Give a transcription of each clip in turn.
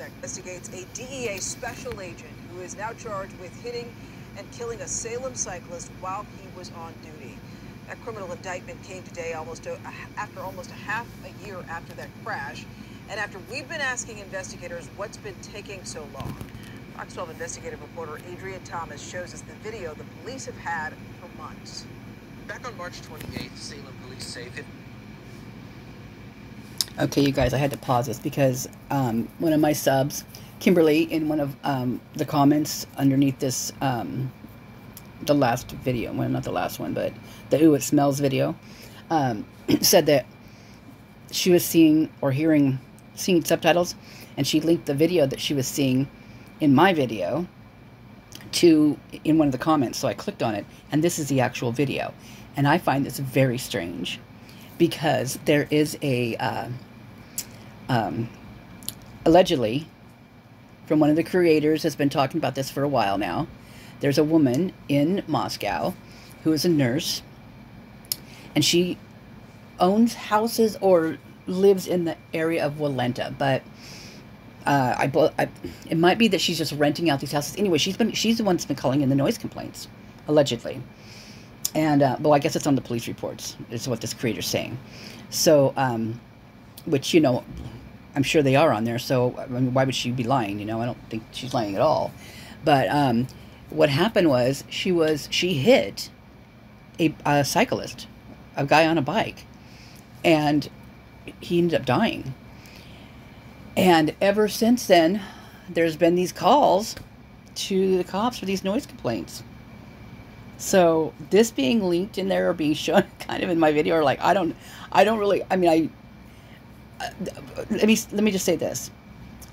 that investigates a DEA special agent who is now charged with hitting and killing a Salem cyclist while he was on duty. That criminal indictment came today after almost a half a year after that crash, and after we've been asking investigators what's been taking so long. Fox 12 investigative reporter Adrian Thomas shows us the video the police have had for months. Back on March 28th, Salem police say... Okay, you guys, I had to pause this because one of my subs, Kimberly, in one of the comments underneath this, the last video, well, not the last one, but the Ooh, It Smells video, said that she was seeing subtitles, and she linked the video that she was seeing in my video in one of the comments. So I clicked on it, and this is the actual video. And I find this very strange because there is a, allegedly, from one of the creators has been talking about this for a while now. There's a woman in Moscow who is a nurse, and she owns houses or lives in the area of Walenta, but it might be that she's just renting out these houses. Anyway, she's the one that's been calling in the noise complaints, allegedly. And, well, I guess it's on the police reports, is what this creator's saying. So, which, you know, I'm sure they are on there, so, I mean, why would she be lying, you know? I don't think she's lying at all. But, what happened was, she hit a cyclist, a guy on a bike, and he ended up dying. And ever since then, there's been these calls to the cops for these noise complaints. So this being linked in there or being shown kind of in my video, or like, I don't really, I mean, let me just say this.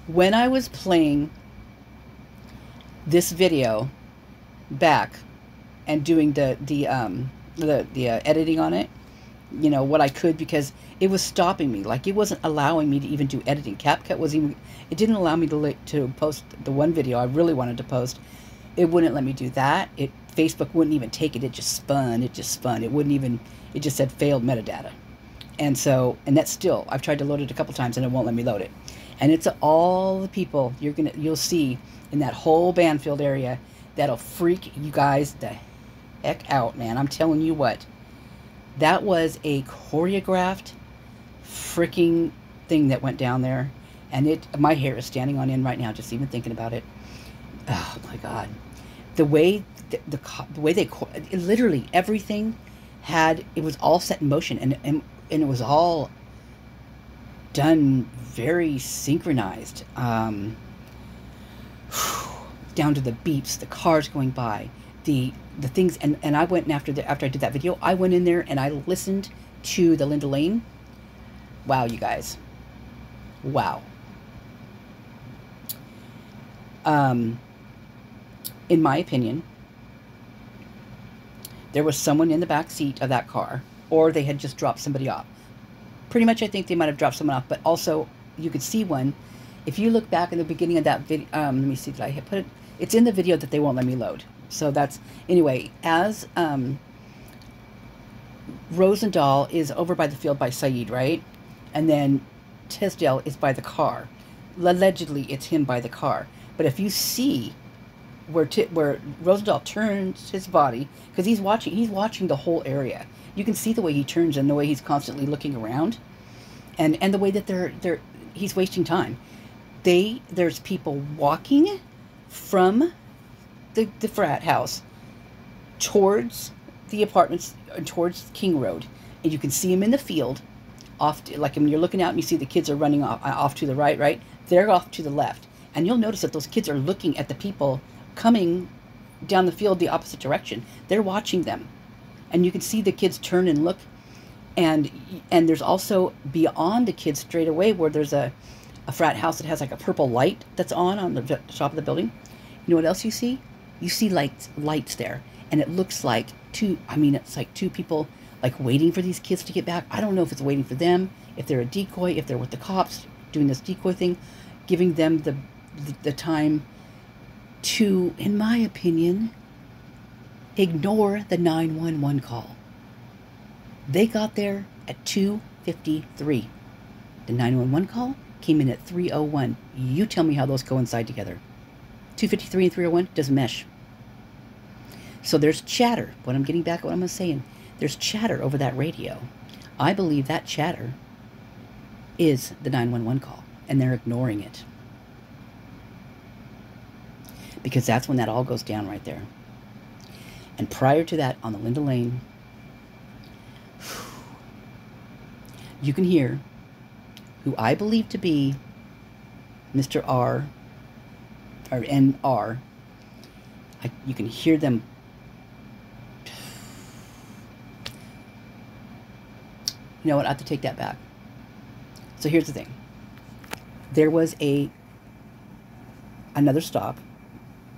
When I was playing this video back and doing the editing on it, you know, what I could, because it was stopping me. Like, it wasn't allowing me to even do editing. CapCut it didn't allow me to post the one video I really wanted to post. It wouldn't let me do that. Facebook wouldn't even take it. It just spun. It wouldn't even, it just said failed metadata. And so, and that's still, I've tried to load it a couple times and it won't let me load it. And it's all the people you'll see in that whole Banfield area that'll freak you guys the heck out, man. I'm telling you what. That was a choreographed freaking thing that went down there. And my hair is standing on end right now just even thinking about it. Oh my God. The way literally everything it was all set in motion, and it was all done very synchronized, down to the beeps, the cars going by, the things, and I went, and after I did that video, I went in there and I listened to the Linda Lane. Wow, you guys. Wow. In my opinion, there was someone in the back seat of that car, or they had just dropped somebody off. Pretty much, I think they might have dropped someone off, but also you could see one. If you look back in the beginning of that video, let me see, did I put it? It's in the video that they won't let me load. So that's, anyway, as Rosendahl is over by the field by Saeed, right? And then Tisdale is by the car. Allegedly, it's him by the car. But if you see where Rosendahl turns his body, because he's watching the whole area. You can see the way he turns and the way he's constantly looking around, and the way that he's wasting time. There's people walking from the frat house towards the apartments, towards King Road, and you can see them in the field, like when you're looking out and you see the kids are running off to the right, they're off to the left, and you'll notice that those kids are looking at the people coming down the field the opposite direction. They're watching them, and you can see the kids turn and look, and there's also beyond the kids straight away where there's a frat house that has like a purple light that's on the top of the building. You know what else you see? You see lights there, and it looks like it's like two people like waiting for these kids to get back. I don't know if it's waiting for them, if they're a decoy, if they're with the cops doing this decoy thing, giving them the time to, in my opinion, ignore the 911 call. They got there at 2:53. The 911 call came in at 3:01. You tell me how those coincide together. 2:53 and 3:01 doesn't mesh. So there's chatter. What I'm getting back at what I'm saying, there's chatter over that radio. I believe that chatter is the 911 call, and they're ignoring it. Because that's when that all goes down right there. And prior to that, on the Linda Lane, you can hear who I believe to be Mr. R, or NR. You can hear them. You know what? I have to take that back. So here's the thing. There was another stop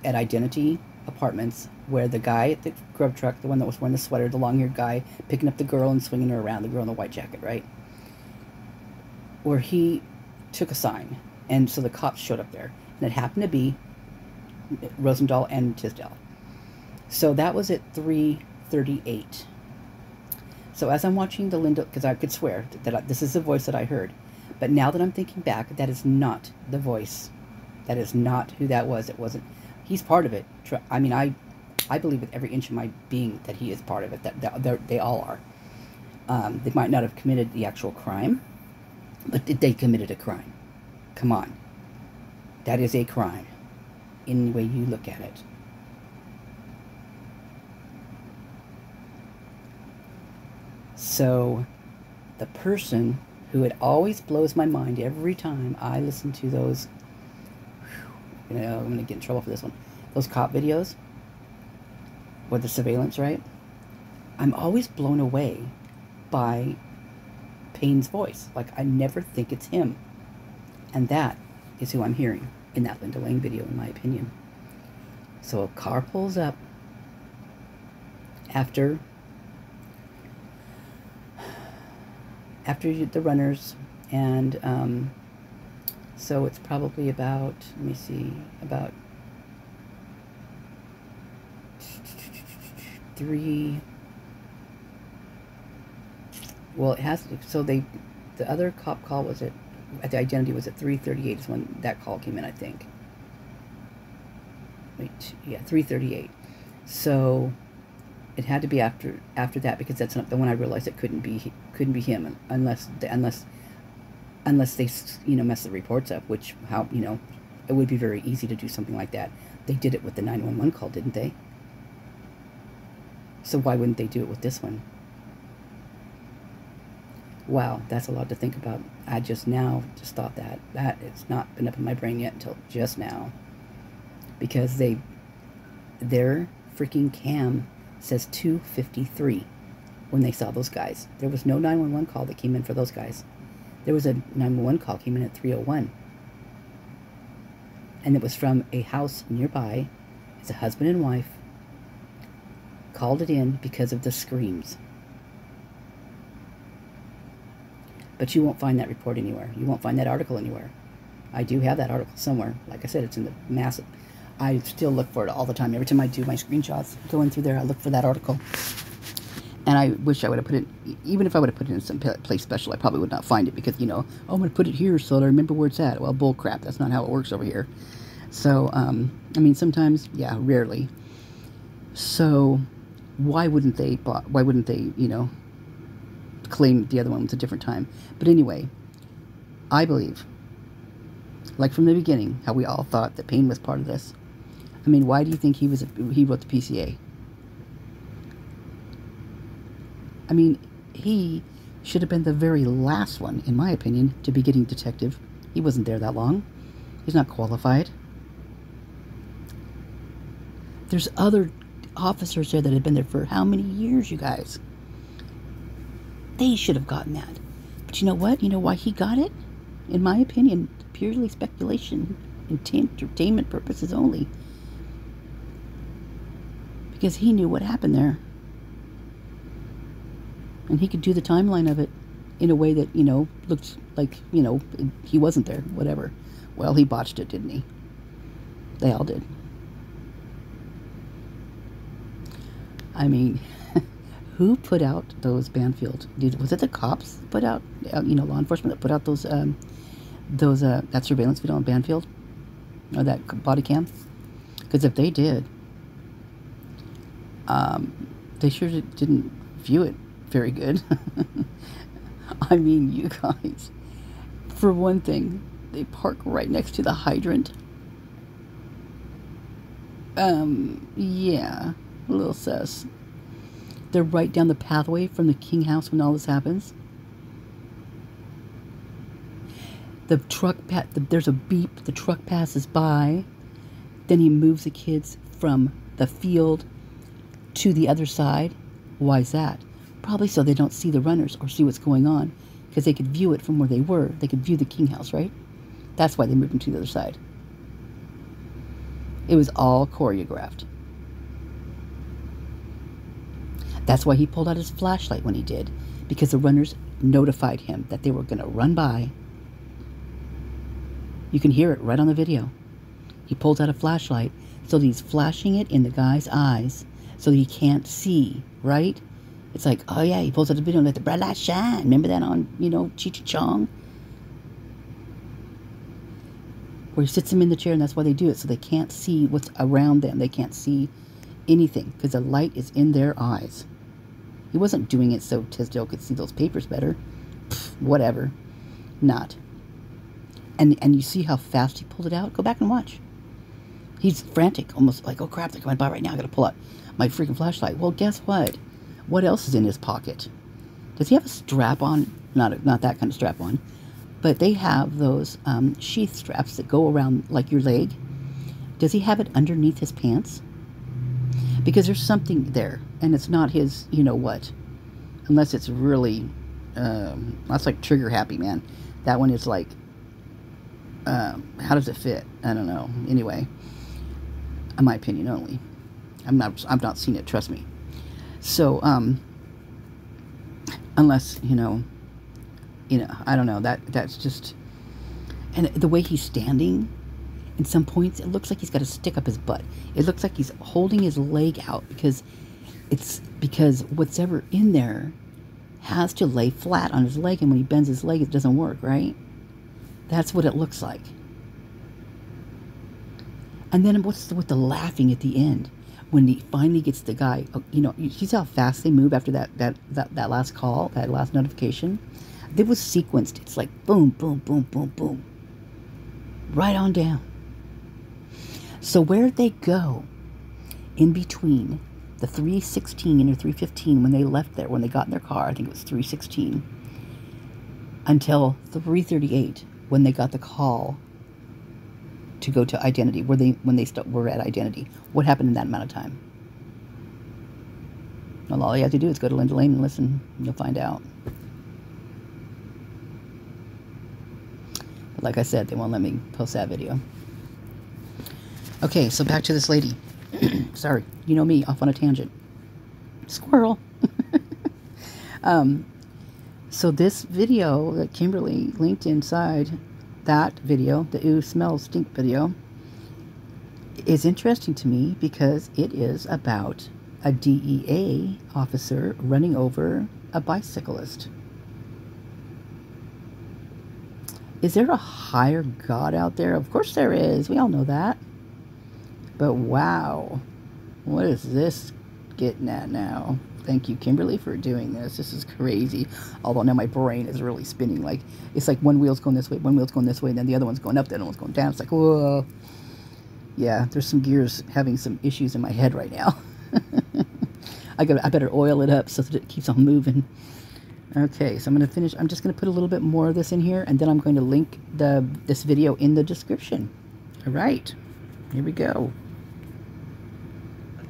at Identity Apartments where the guy at the grub truck, the one that was wearing the sweater, the long-haired guy, picking up the girl and swinging her around, the girl in the white jacket, right? Where he took a sign, and so the cops showed up there, and it happened to be Rosendahl and Tisdale. So that was at 3:38. So as I'm watching the Linda, because I could swear that this is the voice that I heard, but now that I'm thinking back, that is not the voice. That is not who that was. It wasn't. He's part of it. I mean, I believe with every inch of my being that he is part of it. That they all are. They might not have committed the actual crime, but they committed a crime. Come on. That is a crime, any way you look at it. So, the person who it always blows my mind every time I listen to those, I'm going to get in trouble for this one, those cop videos, or the surveillance, right? I'm always blown away by Payne's voice. Like, I never think it's him. And that is who I'm hearing in that Linda Lane video, in my opinion. So a car pulls up after the runners, and so it's probably about, let me see, about 3. Well, it has to, so the other cop call was at the Identity was at 3:38 is when that call came in, I think. Wait, yeah, 3:38. So it had to be after that, because that's not the one I realized it couldn't be him unless they mess the reports up, which it would be very easy to do something like that. They did it with the 911 call, didn't they? So why wouldn't they do it with this one? Wow, that's a lot to think about. I just thought that it's not been up in my brain yet until just now, because their freaking cam says 2:53 when they saw those guys. There was no 911 call that came in for those guys. There was a 911 call came in at 3:01, and it was from a house nearby. It's a husband and wife called it in because of the screams. But you won't find that report anywhere. You won't find that article anywhere. I do have that article somewhere. Like I said, it's in the massive. I still look for it all the time. Every time I do my screenshots, going through there, I look for that article. And I wish I would have put it, even if I would have put it in some place special, I probably would not find it, because, I'm going to put it here so that I remember where it's at. Well, bull crap. That's not how it works over here. So, sometimes, yeah, rarely. So, why wouldn't they, claim the other one was a different time? But anyway, I believe, like from the beginning, how we all thought that Payne was part of this. Why do you think he wrote the PCA? He should have been the very last one, in my opinion, to be getting detective. He wasn't there that long. He's not qualified. There's other officers there that have been there for how many years, you guys? They should have gotten that. But you know what? You know why he got it? In my opinion, purely speculation, entertainment purposes only. Because he knew what happened there. And he could do the timeline of it in a way that, looked like, he wasn't there, whatever. Well, he botched it, didn't he? They all did. Who put out those Banfield? Was it the cops put out, law enforcement that put out that surveillance video on Banfield, or that body cam? Because if they did, they sure didn't view it very good. I mean, you guys, for one thing, they park right next to the hydrant. Yeah, a little sus. They're right down the pathway from the King house when all this happens. The truck, there's a beep, the truck passes by, then he moves the kids from the field to the other side. Why is that? Probably so they don't see the runners or see what's going on, because they could view it from where they were. They could view the King house, right? That's why they moved them to the other side. It was all choreographed. That's why he pulled out his flashlight when he did, because the runners notified him that they were going to run by. You can hear it right on the video. He pulls out a flashlight, so that he's flashing it in the guy's eyes so that he can't see, right? It's like, oh yeah, he pulls out the video and let the bright light shine. Remember that on, Cheech Chong? Where he sits them in the chair, and that's why they do it, so they can't see what's around them. They can't see anything, because the light is in their eyes. He wasn't doing it so Tisdale could see those papers better. Pfft, whatever. Not. And you see how fast he pulled it out? Go back and watch. He's frantic, almost like, oh crap, they're coming by right now. I gotta pull out my freaking flashlight. Well, guess what? What else is in his pocket? Does he have a strap on? Not that kind of strap on. But they have those sheath straps that go around like your leg. Does he have it underneath his pants? Because there's something there, and it's not his, what. Unless it's really, that's like trigger happy, man. That one is like, how does it fit? I don't know. Anyway, in my opinion only. I've not seen it, trust me. So, unless, I don't know, that's just, and the way he's standing, in some points, it looks like he's got a stick up his butt. It looks like he's holding his leg out, because what's ever in there has to lay flat on his leg, and when he bends his leg, it doesn't work, right? That's what it looks like. And then what's with the laughing at the end? When he finally gets the guy, you see how fast they move after that last call, that last notification? It was sequenced. It's like boom, boom, boom, boom, boom. Right on down. So where'd they go in between the 3:16 and the 3:15 when they left there, when they got in their car? I think it was 3:16 until 3:38 when they got the call to go to Identity, when they were at Identity. What happened in that amount of time? Well, all you have to do is go to Linda Lane and listen. You'll find out. But like I said, they won't let me post that video. Okay, so back to this lady. Sorry, you know me, off on a tangent. Squirrel. So this video that Kimberly linked inside that video, the Ooh Smells Stink video, is interesting to me because it is about a DEA officer running over a bicyclist. Is there a higher God out there? Of course there is. We all know that. But wow, what is this getting at now? Thank you, Kimberly, for doing this. This is crazy. Although now my brain is really spinning. Like, it's like one wheel's going this way, one wheel's going this way, and then the other one's going up, the other one's going down. It's like, whoa. Yeah, there's some gears having some issues in my head right now. I better oil it up so that it keeps on moving. Okay, so I'm going to finish. I'm just going to put a little bit more of this in here, and then I'm going to link this video in the description. All right, here we go.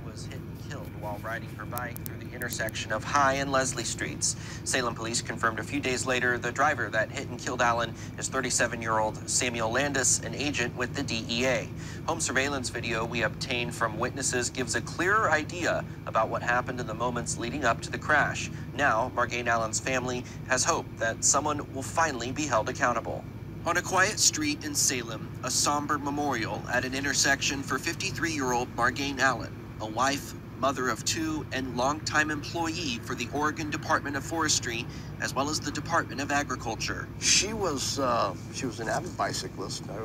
Was hit and killed while riding her bike through the intersection of High and Leslie Streets. Salem police confirmed a few days later the driver that hit and killed Allen is 37-year-old Samuel Landis, an agent with the DEA. Home surveillance video we obtained from witnesses gives a clearer idea about what happened in the moments leading up to the crash. Now, Margane Allen's family has hope that someone will finally be held accountable. On a quiet street in Salem, a somber memorial at an intersection for 53-year-old Margane Allen, a wife, mother of two, and longtime employee for the Oregon Department of Forestry, as well as the Department of Agriculture. She was an avid bicyclist. I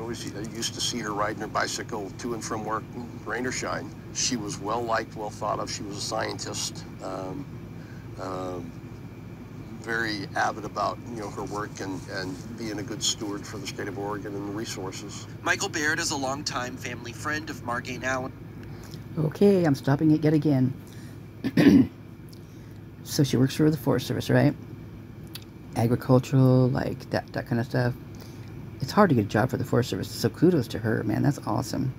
used to see her riding her bicycle to and from work, rain or shine. She was well liked, well thought of. She was a scientist. Very avid about her work and being a good steward for the state of Oregon and the resources. Michael Baird is a longtime family friend of Margane Allen. Okay, I'm stopping it yet again. So she works for the Forest Service, right? Agricultural, like that kind of stuff. It's hard to get a job for the Forest Service, so kudos to her, man. That's awesome.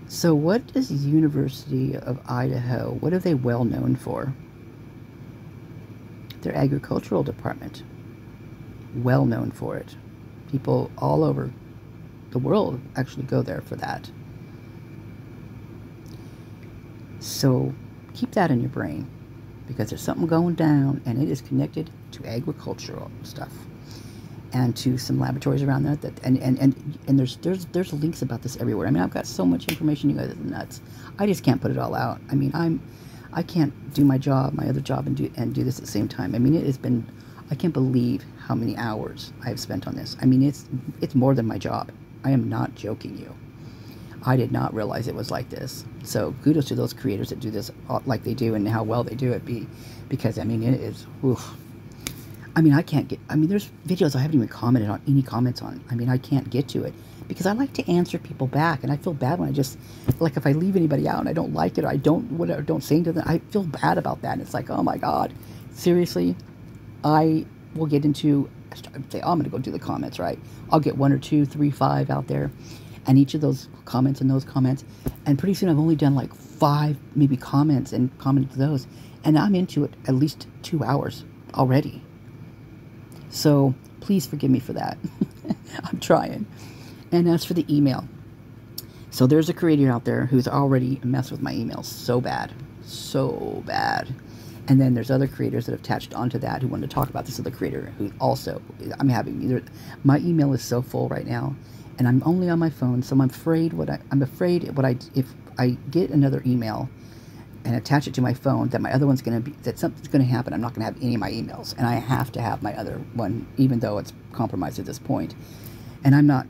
So what is the University of Idaho, what are they well known for? Their agricultural department. Well known for it. People all over the world actually go there for that. So keep that in your brain, because there's something going down, and it is connected to agricultural stuff and to some laboratories around there. And there's links about this everywhere. I mean, I've got so much information, you guys, it's nuts. I just can't put it all out. I mean, I can't do my job, my other job, and do this at the same time. I mean, it has been, I can't believe how many hours I have spent on this. I mean, it's more than my job. I am not joking you. I did not realize it was like this. So kudos to those creators that do this like they do and how well they do it. Because I mean, it is, oof. I mean, there's videos I haven't even commented on, any comments on. I mean, I can't get to it because I like to answer people back, and I feel bad when I just, like, if I leave anybody out and I don't like it, or I don't say to them, I feel bad about that. And it's like, oh my God, seriously, I will get into, say, oh, I'm going to go do the comments, right? I'll get 1 or 2, 3, 5 out there, and each of those comments and those comments, and pretty soon I've only done like 5 maybe comments and commented to those, and I'm into it at least 2 hours already. So please forgive me for that. I'm trying. And as for the email, so there's a creator out there who's already messed with my emails so bad. And then there's other creators that have attached onto that who want to talk about this other creator who also, I'm having either, my email is so full right now, and I'm only on my phone, so I'm afraid if I get another email and attach it to my phone, that my other one's going to be, that something's going to happen. I'm not going to have any of my emails, and I have to have my other one, even though it's compromised at this point. And I'm not,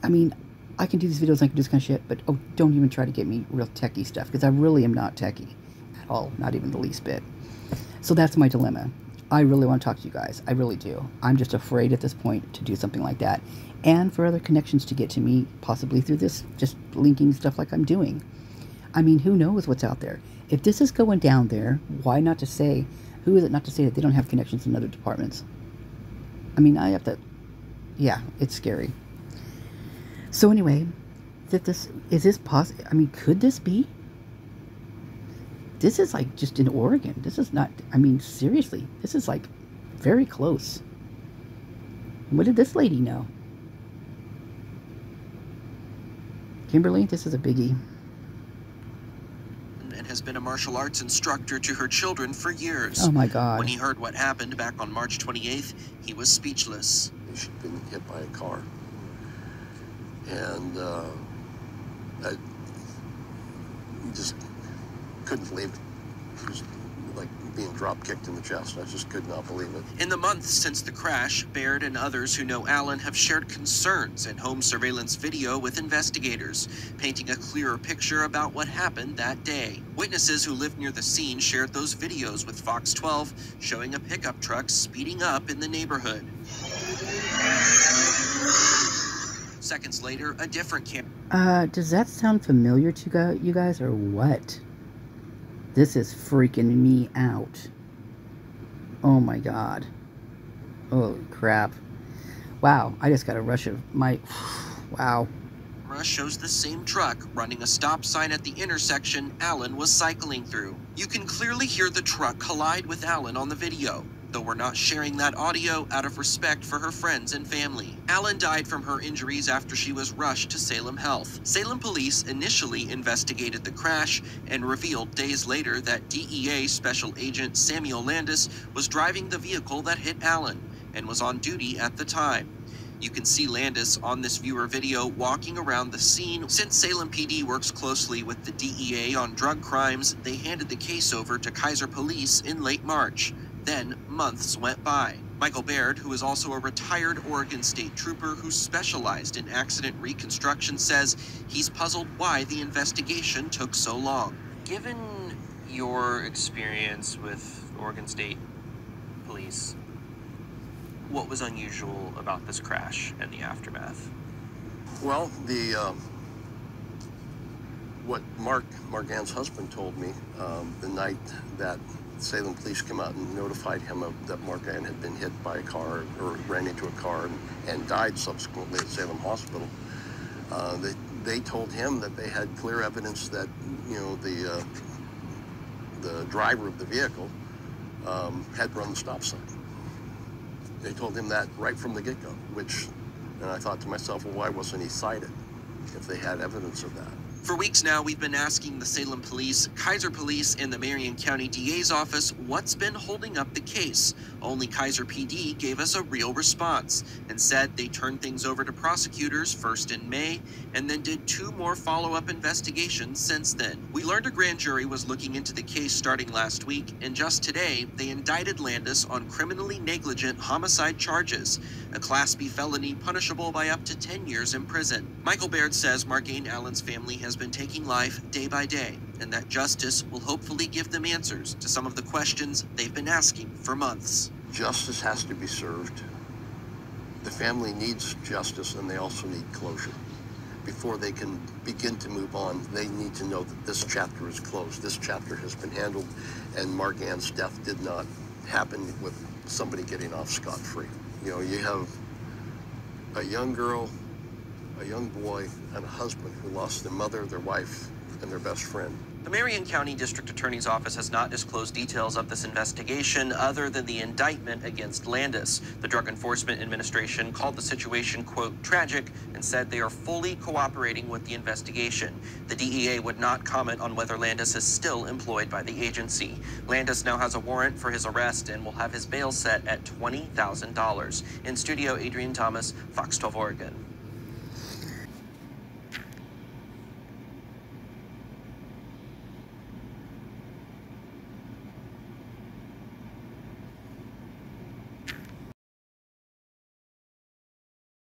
I mean, I can do these videos, I can do this kind of shit, but don't even try to get me real techie stuff, because I really am not techie at all, not even the least bit. So that's my dilemma. I really want to talk to you guys. I really do. I'm just afraid at this point to do something like that, and for other connections to get to me, possibly through this, just linking stuff like I'm doing. I mean, who knows what's out there? If this is going down there, why not to say, who is it not to say that they don't have connections in other departments? I mean, I have to, yeah, it's scary. So anyway, is this possible? I mean, could this be? This is like just in Oregon. This is not, I mean, seriously, this is like very close. What did this lady know? Kimberly, this is a biggie. And has been a martial arts instructor to her children for years. Oh my God. When he heard what happened back on March 28th, he was speechless. She'd been hit by a car. And I just couldn't believe it. She was like being drop-kicked in the chest. I just could not believe it. In the months since the crash, Baird and others who know Allen have shared concerns and home surveillance video with investigators, painting a clearer picture about what happened that day. Witnesses who lived near the scene shared those videos with Fox 12, showing a pickup truck speeding up in the neighborhood. Seconds later, a different camera. Does that sound familiar to you guys, or what? This is freaking me out. Oh my God. Holy crap. Wow, I just got a rush of my, wow. Shows the same truck running a stop sign at the intersection Allen was cycling through. You can clearly hear the truck collide with Allen on the video, though we're not sharing that audio out of respect for her friends and family. Allen died from her injuries after she was rushed to Salem Health. Salem police initially investigated the crash and revealed days later that DEA Special Agent Samuel Landis was driving the vehicle that hit Allen and was on duty at the time. You can see Landis on this viewer video walking around the scene. Since Salem PD works closely with the DEA on drug crimes, they handed the case over to Kaiser Police in late March. Then months went by. Michael Baird, who is also a retired Oregon State Trooper who specialized in accident reconstruction, says he's puzzled why the investigation took so long. Given your experience with Oregon State Police, what was unusual about this crash and the aftermath? Well, what Mark Ann's husband told me the night that Salem police came out and notified him that Mark Ann had been hit by a car or ran into a car and died subsequently at Salem Hospital. They told him that they had clear evidence that, you know, the driver of the vehicle had run the stop sign. They told him that right from the get-go, and I thought to myself, well, why wasn't he cited if they had evidence of that? For weeks now, we've been asking the Salem Police, Kaiser Police, and the Marion County DA's office what's been holding up the case. Only Kaiser PD gave us a real response and said they turned things over to prosecutors first in May and then did 2 more follow-up investigations since then. We learned a grand jury was looking into the case starting last week, and just today, they indicted Landis on criminally negligent homicide charges, a Class B felony punishable by up to 10 years in prison. Michael Baird says Margane Allen's family has been taking life day by day, and that justice will hopefully give them answers to some of the questions they've been asking for months. Justice has to be served. The family needs justice, and they also need closure. Before they can begin to move on, they need to know that this chapter is closed. This chapter has been handled, and Mark Ann's death did not happen with somebody getting off scot-free. You know, you have a young girl, a young boy, and a husband who lost their mother, their wife, and their best friend. The Marion County District Attorney's Office has not disclosed details of this investigation other than the indictment against Landis. The Drug Enforcement Administration called the situation, quote, tragic, and said they are fully cooperating with the investigation. The DEA would not comment on whether Landis is still employed by the agency. Landis now has a warrant for his arrest and will have his bail set at $20,000. In studio, Adrian Thomas, Fox 12 Oregon.